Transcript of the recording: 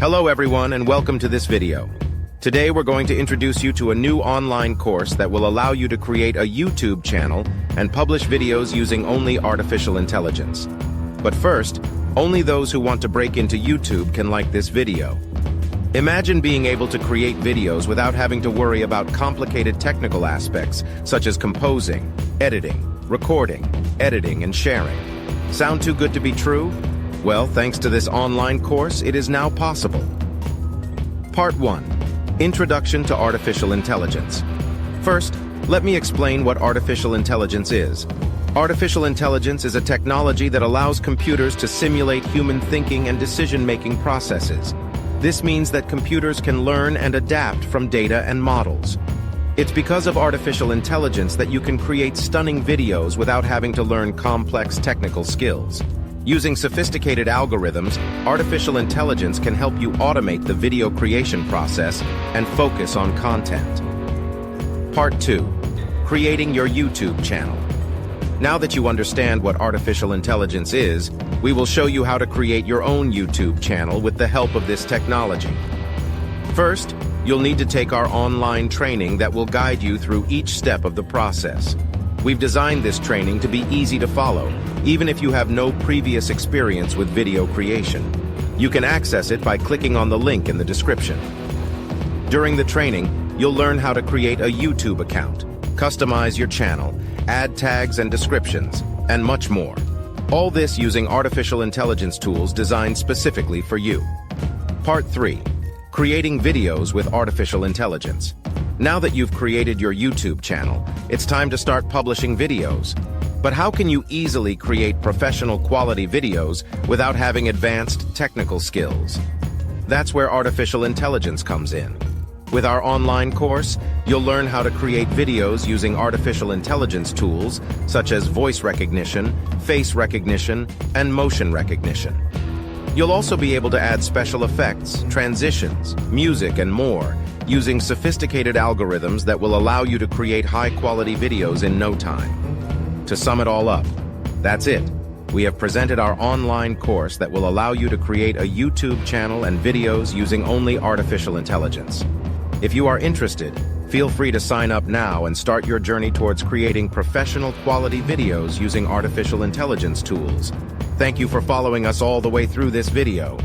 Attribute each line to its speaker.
Speaker 1: Hello everyone and welcome to this video. Today we're going to introduce you to a new online course that will allow you to create a YouTube channel and publish videos using only artificial intelligence. But first, only those who want to break into YouTube can like this video. Imagine being able to create videos without having to worry about complicated technical aspects such as composing, editing, recording, editing, and sharing. Sound too good to be true? Well, thanks to this online course, it is now possible. Part 1. Introduction to Artificial Intelligence. First, let me explain what artificial intelligence is. Artificial intelligence is a technology that allows computers to simulate human thinking and decision-making processes. This means that computers can learn and adapt from data and models. It's because of artificial intelligence that you can create stunning videos without having to learn complex technical skills. Using sophisticated algorithms, artificial intelligence can help you automate the video creation process and focus on content. Part 2. Creating your YouTube channel. Now that you understand what artificial intelligence is, we will show you how to create your own YouTube channel with the help of this technology. First, you'll need to take our online training that will guide you through each step of the process. We've designed this training to be easy to follow, even if you have no previous experience with video creation. You can access it by clicking on the link in the description. During the training, you'll learn how to create a YouTube account, customize your channel, add tags and descriptions, and much more. All this using artificial intelligence tools designed specifically for you. Part 3. Creating videos with artificial intelligence. Now that you've created your YouTube channel, it's time to start publishing videos. But how can you easily create professional quality videos without having advanced technical skills? That's where artificial intelligence comes in. With our online course, you'll learn how to create videos using artificial intelligence tools such as voice recognition, face recognition, and motion recognition. You'll also be able to add special effects, transitions, music, and more, using sophisticated algorithms that will allow you to create high-quality videos in no time. To sum it all up, that's it. We have presented our online course that will allow you to create a YouTube channel and videos using only artificial intelligence. If you are interested, feel free to sign up now and start your journey towards creating professional quality videos using artificial intelligence tools. Thank you for following us all the way through this video.